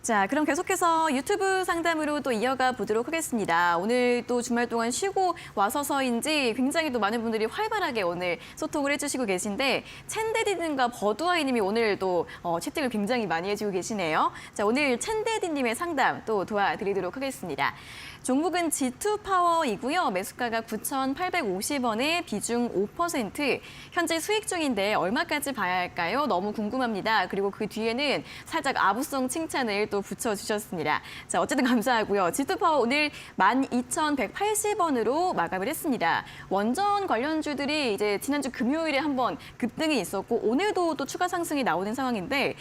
자, 그럼 계속해서 유튜브 상담으로 또 이어가 보도록 하겠습니다. 오늘 또 주말 동안 쉬고 와서서인지 굉장히 또 많은 분들이 활발하게 오늘 소통을 해주시고 계신데 첸데디님과 버두아이님이 오늘 또 채팅을 굉장히 많이 해주고 계시네요. 자, 오늘 첸데디님의 상담 또 도와드리도록 하겠습니다. 종목은 G2파워이고요. 매수가가 9,850원에 비중 5%. 현재 수익 중인데 얼마까지 봐야 할까요? 너무 궁금합니다. 그리고 그 뒤에는 살짝 아부성 칭찬을 또 붙여주셨습니다. 자, 어쨌든 감사하고요. G2파워 오늘 12,180원으로 마감을 했습니다. 원전 관련주들이 이제 지난주 금요일에 한번 급등이 있었고 오늘도 또 추가 상승이 나오는 상황인데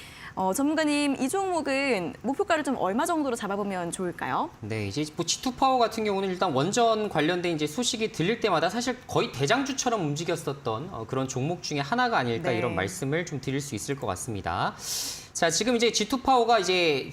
전문가님 이 종목은 목표가를 좀 얼마 정도로 잡아보면 좋을까요? 네, 이제 뭐 G2파워 같은 경우는 일단 원전 관련된 이제 소식이 들릴 때마다 사실 거의 대장주처럼 움직였었던 그런 종목 중에 하나가 아닐까 네. 이런 말씀을 좀 드릴 수 있을 것 같습니다. 자, 지금 이제 G2파워가 이제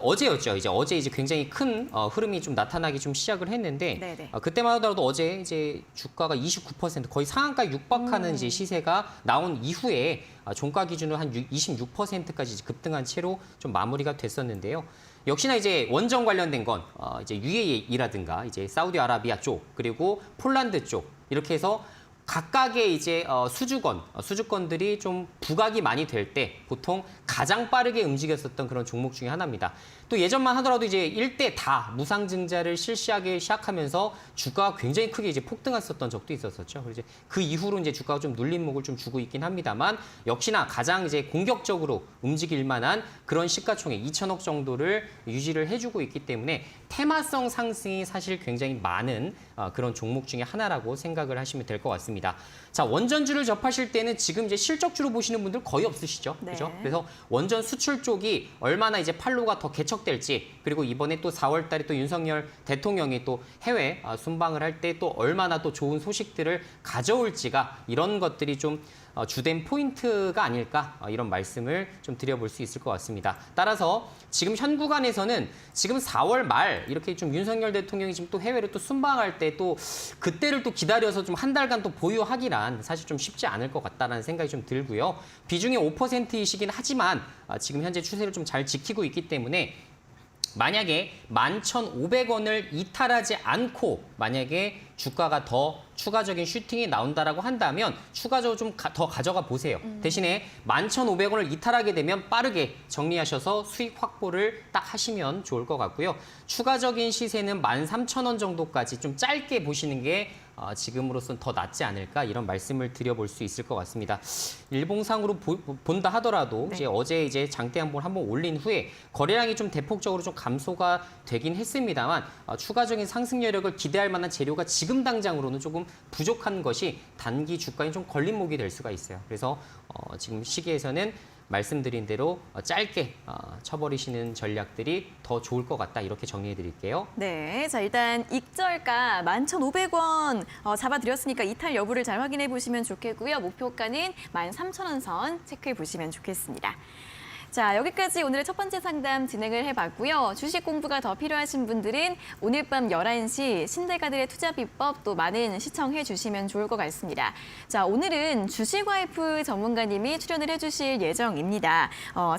어제였죠. 어제 이제 굉장히 큰 흐름이 좀 나타나기 좀 시작을 했는데 네네. 그때만 하더라도 어제 이제 주가가 29% 거의 상한가 육박하는 이제 시세가 나온 이후에 종가 기준으로 한 26%까지 급등한 채로 좀 마무리가 됐었는데요. 역시나 이제 원전 관련된 건 이제 UAE라든가 이제 사우디아라비아 쪽 그리고 폴란드 쪽 이렇게 해서 각각의 이제 수주권들이 좀 부각이 많이 될 때 보통 가장 빠르게 움직였었던 그런 종목 중에 하나입니다. 또 예전만 하더라도 이제 일대 다 무상증자를 실시하기 시작하면서 주가가 굉장히 크게 이제 폭등했었던 적도 있었었죠. 그래서 이제 그 이후로 이제 주가가 좀 눌림목을 좀 주고 있긴 합니다만 역시나 가장 이제 공격적으로 움직일 만한 그런 시가총액 2천억 정도를 유지를 해주고 있기 때문에 테마성 상승이 사실 굉장히 많은 그런 종목 중에 하나라고 생각을 하시면 될 것 같습니다. 자, 원전주를 접하실 때는 지금 이제 실적주로 보시는 분들 거의 없으시죠. 네. 그죠? 그래서 원전 수출 쪽이 얼마나 이제 판로가 더 개척될지 그리고 이번에 또 4월 달에 또 윤석열 대통령이 또 해외 순방을 할 때 또 얼마나 또 좋은 소식들을 가져올지가 이런 것들이 좀 주된 포인트가 아닐까 이런 말씀을 좀 드려볼 수 있을 것 같습니다. 따라서 지금 현 구간에서는 지금 4월 말 이렇게 좀 윤석열 대통령이 지금 또 해외로 또 순방할 때 또 그때를 또 기다려서 좀 한 달간 또 보유하기란 사실 좀 쉽지 않을 것 같다라는 생각이 좀 들고요. 비중이 5%이시긴 하지만 지금 현재 추세를 좀 잘 지키고 있기 때문에 만약에 11,500원을 이탈하지 않고 만약에 주가가 더 추가적인 슈팅이 나온다라고 한다면 추가적으로 좀 더 가져가 보세요. 대신에 11,500원을 이탈하게 되면 빠르게 정리하셔서 수익 확보를 딱 하시면 좋을 것 같고요. 추가적인 시세는 13,000원 정도까지 좀 짧게 보시는 게 지금으로선 더 낫지 않을까 이런 말씀을 드려볼 수 있을 것 같습니다. 일봉상으로 본다 하더라도 네. 이제 어제 이제 장대 한번 올린 후에 거래량이 좀 대폭적으로 좀 감소가 되긴 했습니다만 추가적인 상승 여력을 기대할 만한 재료가 지금 당장으로는 조금 부족한 것이 단기 주가에 좀 걸림목이 될 수가 있어요. 그래서 지금 시기에서는 말씀드린 대로 짧게 쳐버리시는 전략들이 더 좋을 것 같다 이렇게 정리해 드릴게요. 네, 자 일단 익절가 11,500원 잡아드렸으니까 이탈 여부를 잘 확인해 보시면 좋겠고요. 목표가는 13,000원 선 체크해 보시면 좋겠습니다. 자, 여기까지 오늘의 첫 번째 상담 진행을 해봤고요. 주식 공부가 더 필요하신 분들은 오늘 밤 11시 신대가들의 투자 비법 또 많은 시청해 주시면 좋을 것 같습니다. 자, 오늘은 주식 와이프 전문가님이 출연을 해주실 예정입니다.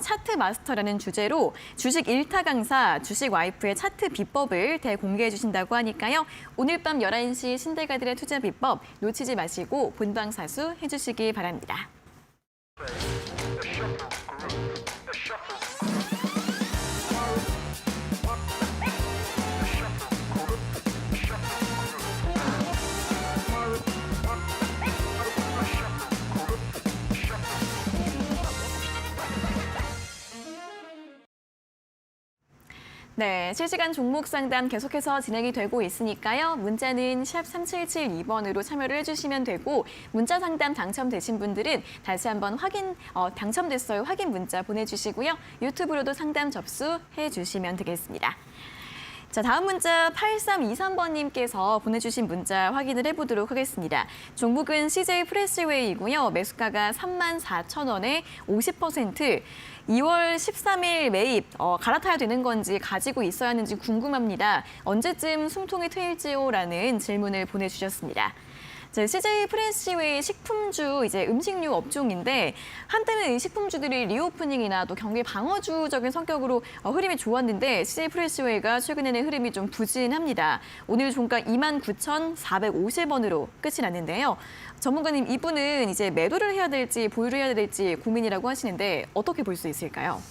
차트 마스터라는 주제로 주식 1타 강사 주식 와이프의 차트 비법을 대공개해 주신다고 하니까요. 오늘 밤 11시 신대가들의 투자 비법 놓치지 마시고 본방사수 해주시기 바랍니다. 네, 실시간 종목 상담 계속해서 진행이 되고 있으니까요. 문자는 샵 3772번으로 참여를 해주시면 되고 문자 상담 당첨되신 분들은 다시 한번 당첨됐어요 확인 문자 보내주시고요. 유튜브로도 상담 접수해 주시면 되겠습니다. 자, 다음 문자 8323번님께서 보내주신 문자 확인을 해보도록 하겠습니다. 종목은 CJ 프레시웨이이고요. 매수가가 34,000원에 50%, 2월 13일 매입 갈아타야 되는 건지 가지고 있어야 하는지 궁금합니다. 언제쯤 숨통이 트일지요? 라는 질문을 보내주셨습니다. CJ 프레시웨이 식품주 음식류 업종인데 한때는 이 식품주들이 리오프닝이나 또 경기 방어주적인 성격으로 흐름이 좋았는데 CJ 프레시웨이가 최근에는 흐름이 좀 부진합니다. 오늘 종가 29,450원으로 끝이 났는데요. 전문가님, 이분은 매도를 해야 될지 보유를 해야 될지 고민이라고 하시는데 어떻게 볼 수 있을까요?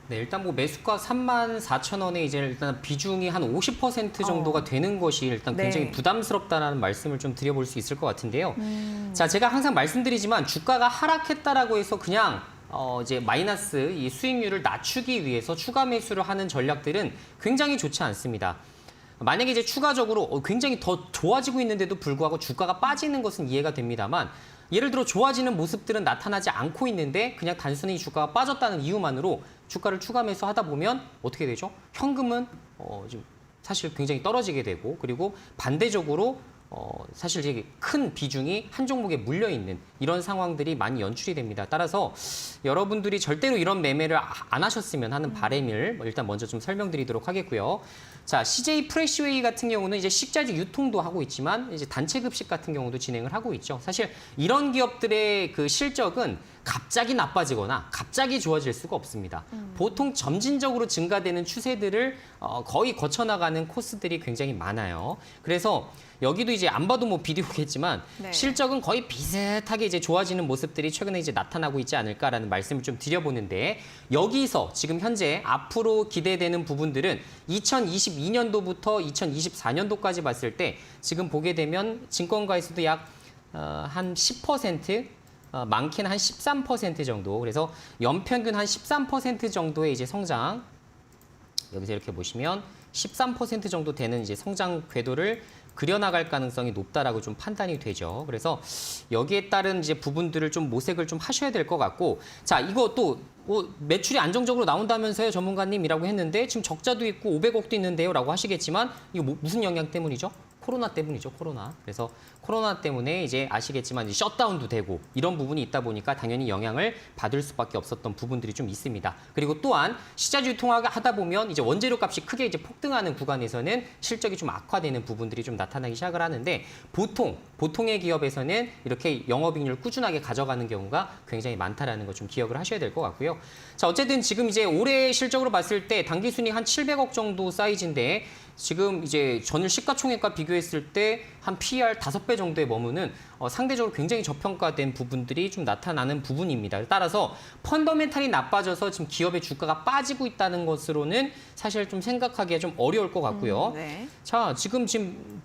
네, 일단 매수가 34,000원에 일단 비중이 한 50% 정도가 되는 것이 일단 굉장히 네. 부담스럽다라는 말씀을 좀 드려볼 수 있을 것 같은데요. 자, 제가 항상 말씀드리지만 주가가 하락했다라고 해서 그냥 마이너스 이 수익률을 낮추기 위해서 추가 매수를 하는 전략들은 굉장히 좋지 않습니다. 만약에 추가적으로 굉장히 더 좋아지고 있는데도 불구하고 주가가 빠지는 것은 이해가 됩니다만 예를 들어 좋아지는 모습들은 나타나지 않고 있는데 그냥 단순히 주가가 빠졌다는 이유만으로 주가를 추가 매수하다 보면 어떻게 되죠? 현금은 지금 사실 굉장히 떨어지게 되고 그리고 반대적으로 사실 이게 큰 비중이 한 종목에 물려 있는 이런 상황들이 많이 연출이 됩니다. 따라서 여러분들이 절대로 이런 매매를 안 하셨으면 하는 바람을 일단 먼저 좀 설명드리도록 하겠고요. 자, CJ 프레시웨이 같은 경우는 식자재 유통도 하고 있지만 단체 급식 같은 경우도 진행을 하고 있죠. 사실 이런 기업들의 그 실적은 갑자기 나빠지거나 갑자기 좋아질 수가 없습니다. 보통 점진적으로 증가되는 추세들을 거의 거쳐나가는 코스들이 굉장히 많아요. 그래서 여기도 안 봐도 비디오겠지만 네. 실적은 거의 비슷하게 좋아지는 모습들이 최근에 나타나고 있지 않을까라는 말씀을 좀 드려보는데 여기서 지금 현재 앞으로 기대되는 부분들은 2022년도부터 2024년도까지 봤을 때 지금 보게 되면 증권가에서도 약 한 10%, 많게는 한 13% 정도. 그래서 연평균 한 13% 정도의 성장. 여기서 이렇게 보시면 13% 정도 되는 성장 궤도를 그려나갈 가능성이 높다라고 좀 판단이 되죠. 그래서 여기에 따른 부분들을 좀 모색을 좀 하셔야 될 것 같고, 자, 이거 또 매출이 안정적으로 나온다면서요, 전문가님이라고 했는데 지금 적자도 있고 500억도 있는데요라고 하시겠지만 이거 무슨 영향 때문이죠? 코로나 때문이죠, 코로나. 그래서 코로나 때문에 아시겠지만 셧다운도 되고 이런 부분이 있다 보니까 당연히 영향을 받을 수밖에 없었던 부분들이 좀 있습니다. 그리고 또한 식자재 유통하다 보면 원재료 값이 크게 폭등하는 구간에서는 실적이 좀 악화되는 부분들이 좀 나타나기 시작을 하는데 보통의 기업에서는 이렇게 영업이익률을 꾸준하게 가져가는 경우가 굉장히 많다라는 거 좀 기억을 하셔야 될 것 같고요. 자, 어쨌든 지금 올해 실적으로 봤을 때 당기순이익 한 700억 정도 사이즈인데 지금 전일 시가총액과 비교했을 때 한 PER 5배 정도에 머무는 상대적으로 굉장히 저평가된 부분들이 좀 나타나는 부분입니다. 따라서 펀더멘탈이 나빠져서 지금 기업의 주가가 빠지고 있다는 것으로는 사실 좀 생각하기가 좀 어려울 것 같고요. 네. 자, 지금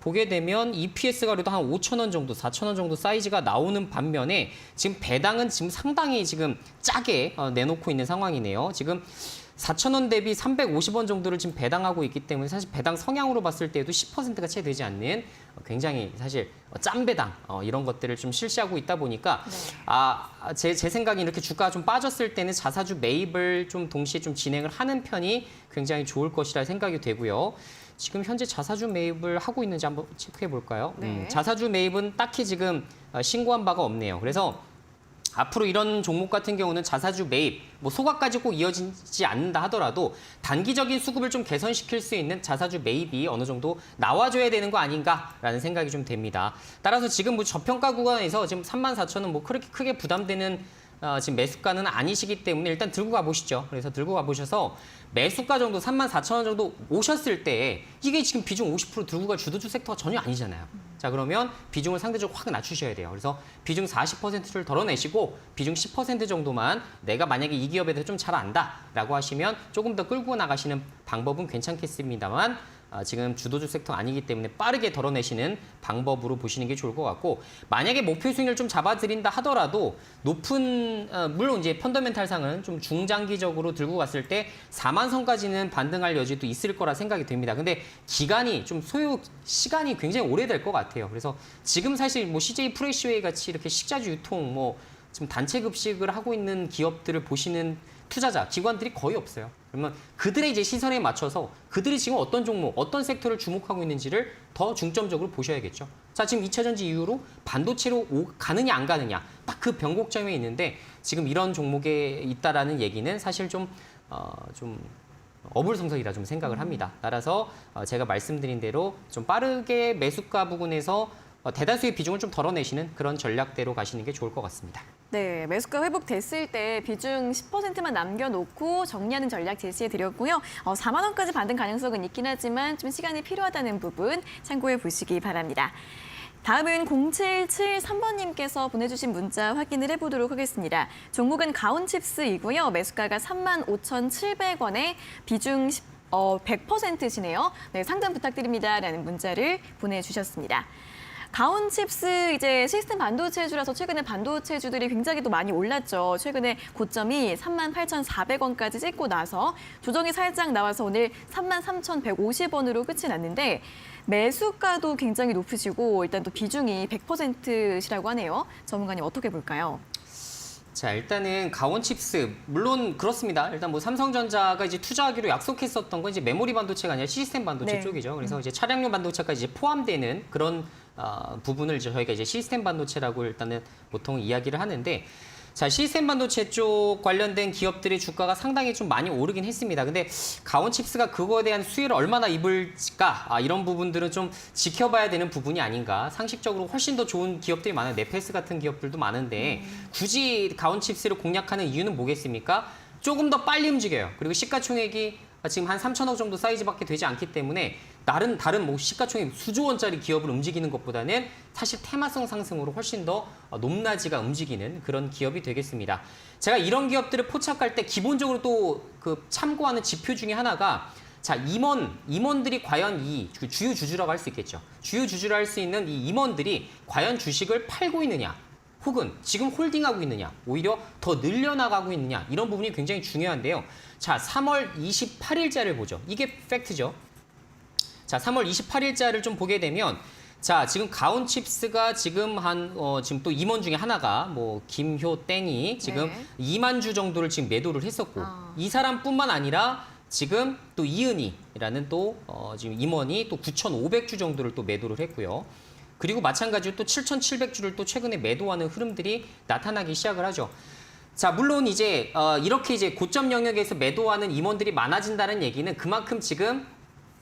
보게 되면 EPS가 그래도 한 5,000원 정도, 4,000원 정도 사이즈가 나오는 반면에 지금 배당은 지금 상당히 짜게 내놓고 있는 상황이네요. 지금 4,000원 대비 350원 정도를 지금 배당하고 있기 때문에 사실 배당 성향으로 봤을 때도 10%가 채 되지 않는 굉장히 사실 짠 배당 이런 것들을 좀 실시하고 있다 보니까 제 생각에 이렇게 주가가 좀 빠졌을 때는 자사주 매입을 좀 동시에 좀 진행을 하는 편이 굉장히 좋을 것이라 생각이 되고요. 지금 현재 자사주 매입을 하고 있는지 한번 체크해 볼까요? 네. 자사주 매입은 딱히 지금 신고한 바가 없네요. 그래서 앞으로 이런 종목 같은 경우는 자사주 매입, 소각까지 꼭 이어지지 않는다 하더라도 단기적인 수급을 좀 개선시킬 수 있는 자사주 매입이 어느 정도 나와줘야 되는 거 아닌가라는 생각이 좀 됩니다. 따라서 지금 저평가 구간에서 지금 34,000원 그렇게 크게 부담되는 지금 매수가는 아니시기 때문에 일단 들고 가보시죠. 그래서 들고 가보셔서 매수가 정도 34,000원 정도 오셨을 때 이게 지금 비중 50% 들고 갈 주도주 섹터가 전혀 아니잖아요. 자, 그러면 비중을 상대적으로 확 낮추셔야 돼요. 그래서 비중 40%를 덜어내시고 비중 10% 정도만 내가 만약에 이 기업에 대해서 좀 잘 안다라고 하시면 조금 더 끌고 나가시는 방법은 괜찮겠습니다만 지금 주도주 섹터 아니기 때문에 빠르게 덜어내시는 방법으로 보시는 게 좋을 것 같고 만약에 목표 수익률 좀 잡아드린다 하더라도 높은 물론 이제 펀더멘탈상은 좀 중장기적으로 들고 갔을 때 4만 선까지는 반등할 여지도 있을 거라 생각이 됩니다. 근데 기간이 좀 소요 시간이 굉장히 오래될 것 같아요. 그래서 지금 사실 뭐 CJ 프레시웨이 같이 이렇게 식자재 유통 뭐 지금 단체 급식을 하고 있는 기업들을 보시는 투자자, 기관들이 거의 없어요. 그러면 그들의 이제 시선에 맞춰서 그들이 지금 어떤 종목, 어떤 섹터를 주목하고 있는지를 더 중점적으로 보셔야겠죠. 자, 지금 2차 전지 이후로 반도체로 가느냐 안 가느냐 딱 그 변곡점에 있는데 지금 이런 종목에 있다라는 얘기는 사실 좀 어불성설이라 좀 생각을 합니다. 따라서 제가 말씀드린 대로 좀 빠르게 매수가 부근에서 대다수의 비중을 좀 덜어내시는 그런 전략대로 가시는 게 좋을 것 같습니다. 네, 매수가 회복됐을 때 비중 10%만 남겨놓고 정리하는 전략 제시해드렸고요. 4만 원까지 반등 가능성은 있긴 하지만 좀 시간이 필요하다는 부분 참고해 보시기 바랍니다. 다음은 0773번님께서 보내주신 문자 확인을 해보도록 하겠습니다. 종목은 가온칩스이고요. 매수가가 35,700원에 비중 100%시네요. 네, 상담 부탁드립니다라는 문자를 보내주셨습니다. 가온칩스 이제 시스템 반도체주라서 최근에 반도체주들이 굉장히 또 많이 올랐죠. 최근에 고점이 38,400원까지 찍고 나서 조정이 살짝 나와서 오늘 33,150원으로 끝이 났는데 매수가도 굉장히 높으시고 일단 또 비중이 100%시라고 하네요. 전문가님 어떻게 볼까요? 자, 일단은 가온칩스 물론 그렇습니다. 일단 뭐 삼성전자가 이제 투자하기로 약속했었던 건 이제 메모리 반도체가 아니라 시스템 반도체 네. 쪽이죠. 그래서 이제 차량용 반도체까지 이제 포함되는 그런 부분을 저희가 이제 시스템 반도체라고 일단은 보통 이야기를 하는데 자, 시스템 반도체 쪽 관련된 기업들의 주가가 상당히 좀 많이 오르긴 했습니다. 근데 가온칩스가 그거에 대한 수혜를 얼마나 입을까? 이런 부분들은 좀 지켜봐야 되는 부분이 아닌가. 상식적으로 훨씬 더 좋은 기업들이 많아요. 네페스 같은 기업들도 많은데 굳이 가온칩스를 공략하는 이유는 뭐겠습니까? 조금 더 빨리 움직여요. 그리고 시가총액이 지금 한 3천억 정도 사이즈밖에 되지 않기 때문에 다른 뭐 시가총액 수조 원짜리 기업을 움직이는 것보다는 사실 테마성 상승으로 훨씬 더 높낮이가 움직이는 그런 기업이 되겠습니다. 제가 이런 기업들을 포착할 때 기본적으로 또 그 참고하는 지표 중에 하나가 자, 임원들이 과연 이 주요 주주라고 할 수 있겠죠. 주요 주주라 할 수 있는 이 임원들이 과연 주식을 팔고 있느냐 혹은 지금 홀딩하고 있느냐, 오히려 더 늘려나가고 있느냐 이런 부분이 굉장히 중요한데요. 자, 3월 28일자를 보죠. 이게 팩트죠. 자, 3월 28일자를 좀 보게 되면 자, 지금 가온칩스가 지금 지금 또 임원 중에 하나가 뭐 김효땡이 지금 네. 2만 주 정도를 지금 매도를 했었고 이 사람뿐만 아니라 지금 또 이은희라는 또 지금 임원이 또 9,500주 정도를 또 매도를 했고요. 그리고 마찬가지로 또 7,700주를 또 최근에 매도하는 흐름들이 나타나기 시작을 하죠. 자, 물론 이제 이렇게 이제 고점 영역에서 매도하는 임원들이 많아진다는 얘기는 그만큼 지금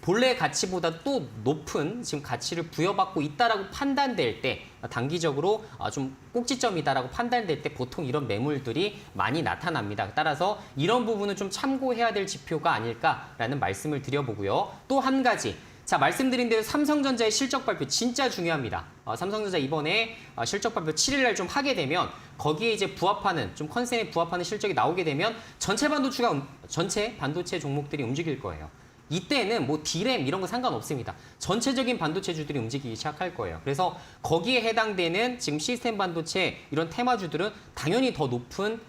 본래 가치보다 또 높은 지금 가치를 부여받고 있다라고 판단될 때 단기적으로 좀 꼭지점이다라고 판단될 때 보통 이런 매물들이 많이 나타납니다. 따라서 이런 부분은 좀 참고해야 될 지표가 아닐까라는 말씀을 드려보고요. 또 한 가지. 자, 말씀드린 대로 삼성전자의 실적 발표 진짜 중요합니다. 삼성전자 이번에 실적 발표 7일 날 좀 하게 되면 거기에 이제 부합하는 좀 컨센에 부합하는 실적이 나오게 되면 전체 반도체 종목들이 움직일 거예요. 이때는 뭐 D램 이런 거 상관없습니다. 전체적인 반도체주들이 움직이기 시작할 거예요. 그래서 거기에 해당되는 지금 시스템 반도체 이런 테마주들은 당연히 더 높은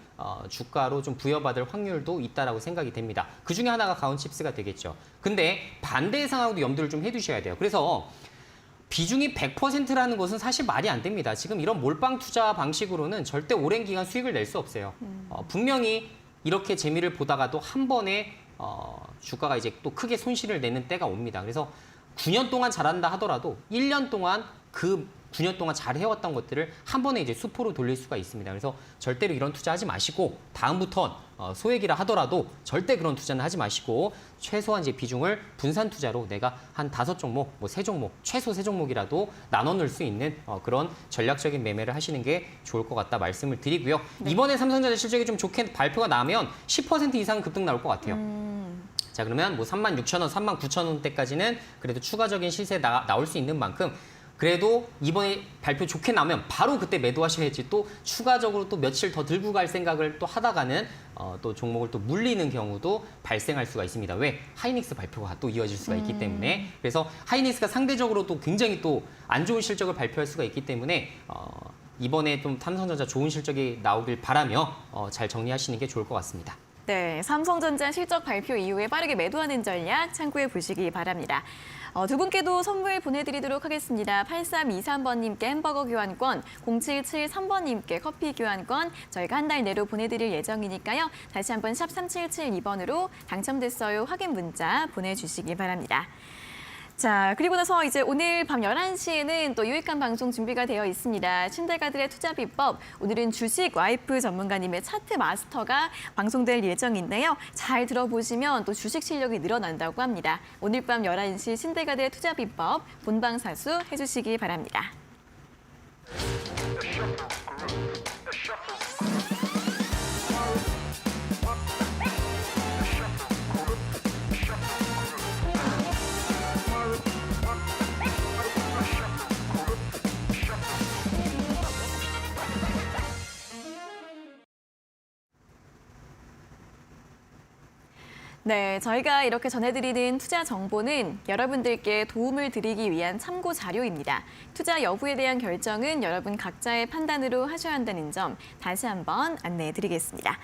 주가로 좀 부여받을 확률도 있다라고 생각이 됩니다. 그 중에 하나가 가온칩스가 되겠죠. 근데 반대의 상황도 염두를 좀 해두셔야 돼요. 그래서 비중이 100%라는 것은 사실 말이 안 됩니다. 지금 이런 몰빵 투자 방식으로는 절대 오랜 기간 수익을 낼 수 없어요. 분명히 이렇게 재미를 보다가도 한 번에 주가가 이제 또 크게 손실을 내는 때가 옵니다. 그래서 9년 동안 잘한다 하더라도 1년 동안 그 9년 동안 잘 해왔던 것들을 한 번에 이제 수포로 돌릴 수가 있습니다. 그래서 절대로 이런 투자하지 마시고 다음부턴 소액이라 하더라도 절대 그런 투자는 하지 마시고 최소한 이제 비중을 분산 투자로 내가 한 5종목, 뭐 3종목, 최소 3종목이라도 나눠 놓을 수 있는 그런 전략적인 매매를 하시는 게 좋을 것 같다 말씀을 드리고요. 네. 이번에 삼성전자 실적이 좀 좋게 발표가 나면 10% 이상 급등 나올 것 같아요. 자, 그러면 뭐 36,000원, 39,000원대까지는 그래도 추가적인 시세 나올 수 있는 만큼 그래도 이번에 발표 좋게 나오면 바로 그때 매도하셔야지 또 추가적으로 또 며칠 더 들고 갈 생각을 또 하다가는 또 종목을 또 물리는 경우도 발생할 수가 있습니다. 왜? 하이닉스 발표가 또 이어질 수가 있기 때문에. 그래서 하이닉스가 상대적으로 또 굉장히 또 안 좋은 실적을 발표할 수가 있기 때문에 이번에 좀 삼성전자 좋은 실적이 나오길 바라며 잘 정리하시는 게 좋을 것 같습니다. 네, 삼성전자 실적 발표 이후에 빠르게 매도하는 전략 참고해 보시기 바랍니다. 두 분께도 선물 보내드리도록 하겠습니다. 8323번님께 햄버거 교환권, 0773번님께 커피 교환권 저희가 한 달 내로 보내드릴 예정이니까요. 다시 한번 샵 3772번으로 당첨됐어요 확인 문자 보내주시기 바랍니다. 자, 그리고 나서 이제 오늘 밤 11시에는 또 유익한 방송 준비가 되어 있습니다. 신대가들의 투자 비법, 오늘은 주식 와이프 전문가님의 차트 마스터가 방송될 예정인데요. 잘 들어보시면 또 주식 실력이 늘어난다고 합니다. 오늘 밤 11시 신대가들의 투자 비법 본방사수 해주시기 바랍니다. 네, 저희가 이렇게 전해드리는 투자 정보는 여러분들께 도움을 드리기 위한 참고 자료입니다. 투자 여부에 대한 결정은 여러분 각자의 판단으로 하셔야 한다는 점 다시 한번 안내해드리겠습니다.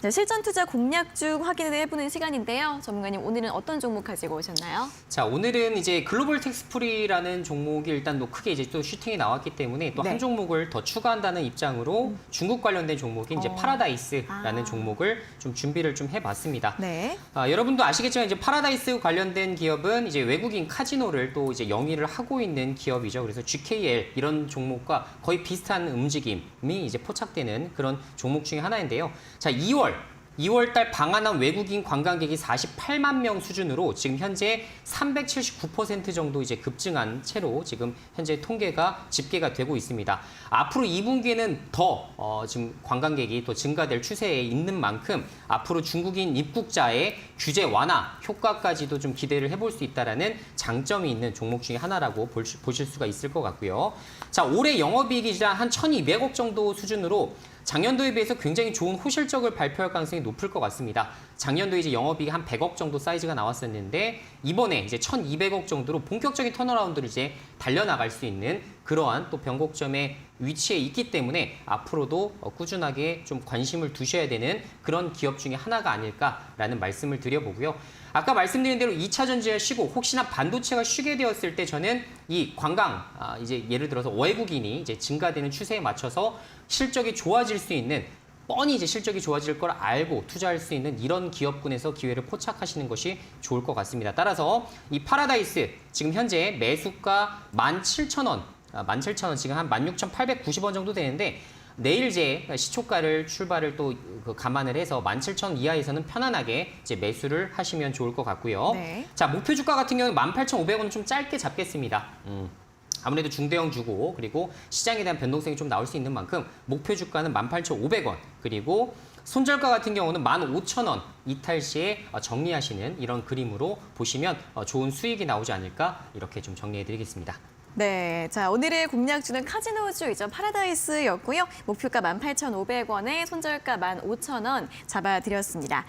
자, 실전 투자 공략주 확인을 해보는 시간인데요. 전문가님, 오늘은 어떤 종목 가지고 오셨나요? 자, 오늘은 이제 글로벌 텍스프리라는 종목이 일단 또 크게 이제 또 슈팅이 나왔기 때문에 또 한 종목을 더 추가한다는 입장으로 중국 관련된 종목인 이제 파라다이스라는 종목을 좀 준비를 좀 해봤습니다. 네. 여러분도 아시겠지만 이제 파라다이스 관련된 기업은 이제 외국인 카지노를 또 이제 영위를 하고 있는 기업이죠. 그래서 GKL 이런 종목과 거의 비슷한 움직임이 이제 포착되는 그런 종목 중에 하나인데요. 자, 2월 달 방한한 외국인 관광객이 48만 명 수준으로 지금 현재 379% 정도 이제 급증한 채로 지금 현재 통계가 집계가 되고 있습니다. 앞으로 2분기에는 더 지금 관광객이 또 증가될 추세에 있는 만큼 앞으로 중국인 입국자의 규제 완화 효과까지도 좀 기대를 해볼 수 있다라는 장점이 있는 종목 중에 하나라고 보실 수가 있을 것 같고요. 자, 올해 영업이익이 한 1,200억 정도 수준으로 작년도에 비해서 굉장히 좋은 호실적을 발표할 가능성이 높을 것 같습니다. 작년도에 이제 영업이익이 한 100억 정도 사이즈가 나왔었는데 이번에 이제 1,200억 정도로 본격적인 턴어라운드를 이제 달려나갈 수 있는 그러한 또 변곡점에 위치해 있기 때문에 앞으로도 꾸준하게 좀 관심을 두셔야 되는 그런 기업 중에 하나가 아닐까라는 말씀을 드려보고요. 아까 말씀드린 대로 2차 전지가 쉬고 혹시나 반도체가 쉬게 되었을 때 저는 이 관광, 이제 예를 들어서 외국인이 이제 증가되는 추세에 맞춰서 실적이 좋아질 수 있는 뻔히 이제 실적이 좋아질 걸 알고 투자할 수 있는 이런 기업군에서 기회를 포착하시는 것이 좋을 것 같습니다. 따라서 이 파라다이스 지금 현재 매수가 17,000원, 17,000원 지금 한 16,890원 정도 되는데 내일 이제 시초가를 출발을 또 감안을 해서 17,000원 이하에서는 편안하게 이제 매수를 하시면 좋을 것 같고요. 네. 자, 목표 주가 같은 경우는 18,500원은 좀 짧게 잡겠습니다. 아무래도 중대형 주고 그리고 시장에 대한 변동성이 좀 나올 수 있는 만큼 목표 주가는 18,500원 그리고 손절가 같은 경우는 15,000원 이탈 시에 정리하시는 이런 그림으로 보시면 좋은 수익이 나오지 않을까 이렇게 좀 정리해드리겠습니다. 네, 자 오늘의 공략주는 카지노주이죠. 파라다이스였고요. 목표가 18,500원에 손절가 15,000원 잡아드렸습니다.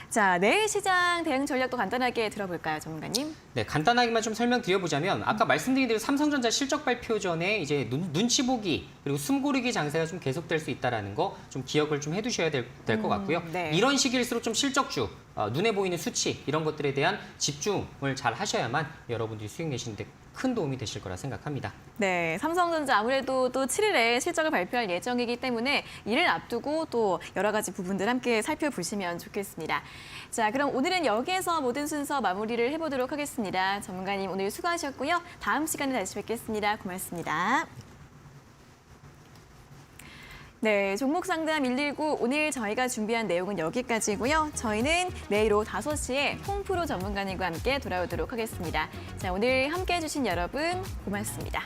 자, 내일 시장 대응 전략도 간단하게 들어볼까요, 전문가님? 네, 간단하게만 좀 설명드려보자면 아까 말씀드린 대로 삼성전자 실적 발표 전에 이제 눈치 보기 그리고 숨고르기 장세가 좀 계속될 수 있다는 거 좀 기억을 좀 해두셔야 될 것 같고요. 네. 이런 시기일수록 좀 실적주, 눈에 보이는 수치 이런 것들에 대한 집중을 잘 하셔야만 여러분들이 수익 내시는데 큰 도움이 되실 거라 생각합니다. 네, 삼성전자 아무래도 또 7일에 실적을 발표할 예정이기 때문에 이를 앞두고 또 여러 가지 부분들 함께 살펴보시면 좋겠습니다. 자, 그럼 오늘은 여기에서 모든 순서 마무리를 해보도록 하겠습니다. 전문가님 오늘 수고하셨고요. 다음 시간에 다시 뵙겠습니다. 고맙습니다. 네, 종목 상담 119 오늘 저희가 준비한 내용은 여기까지고요. 저희는 내일 오후 5시에 홍프로 전문가님과 함께 돌아오도록 하겠습니다. 자, 오늘 함께해 주신 여러분 고맙습니다.